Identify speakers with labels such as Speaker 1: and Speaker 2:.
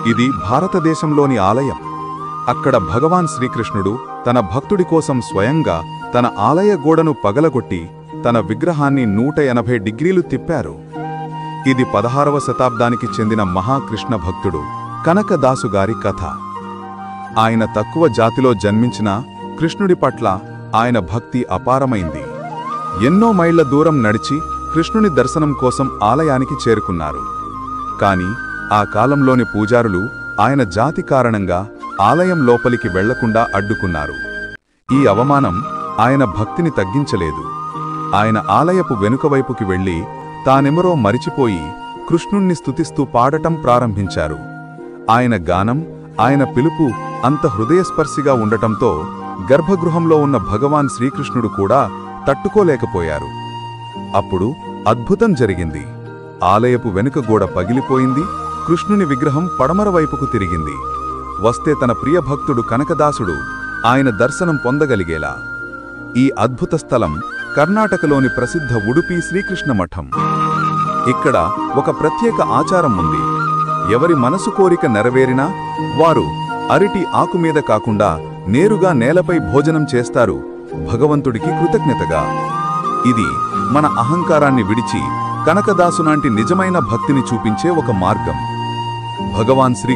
Speaker 1: ఇది భారతదేశంలోని ఆలయం. అక్కడ భగవాన్ శ్రీకృష్ణుడు తన భక్తుడి కోసం స్వయంగా తన ఆలయ గోడను పగలగొట్టి తన విగ్రహాన్ని 180 డిగ్రీలు తిప్పారు. ఇది 16వ శతాబ్దానికి చెందిన మహాకృష్ణ భక్తుడు కనకదాసుగారి కథ. ఆయన తక్కువ జాతిలో జన్మించిన కృష్ణుడి పట్ల ఆయన భక్తి అపారమైంది. ఎన్నో మైళ్ల దూరం నడిచి కృష్ణుని దర్శనం కోసం ఆలయానికి చేరుకున్నారు. కాని ఆ కాలంలోని పూజారులు ఆయన జాతి కారణంగా ఆలయం లోపలికి వెళ్లకుండా అడ్డుకున్నారు. ఈ అవమానం ఆయన భక్తిని తగ్గించలేదు. ఆయన ఆలయపు వెనుకవైపుకి వెళ్లి తానెమరో మరిచిపోయి కృష్ణుణ్ణి స్తుతిస్తూ పాడటం ప్రారంభించారు. ఆయన గానం, ఆయన పిలుపు అంత హృదయస్పర్శిగా ఉండటంతో గర్భగృహంలో ఉన్న భగవాన్ శ్రీకృష్ణుడు కూడా తట్టుకోలేకపోయారు. అప్పుడు అద్భుతం జరిగింది. ఆలయపు వెనుక గోడ పగిలిపోయింది. కృష్ణుని విగ్రహం పడమర వైపుకు తిరిగింది. వస్తే తన ప్రియ భక్తుడు కనకదాసుడు ఆయన దర్శనం పొందగలిగేలా. ఈ అద్భుత స్థలం కర్ణాటకలోని ప్రసిద్ధ ఉడుపి శ్రీకృష్ణ మఠం. ఇక్కడ ఒక ప్రత్యేక ఆచారం ఉంది. ఎవరి మనసు కోరిక నెరవేరినా వారు అరటి ఆకుమీద కాకుండా నేరుగా నేలపై భోజనం చేస్తారు, భగవంతుడికి కృతజ్ఞతగా. ఇది మన అహంకారాన్ని విడిచి కనకదాసునాంటి నిజమైన భక్తిని చూపించే ఒక మార్గం. భగవాన్ శ్రీ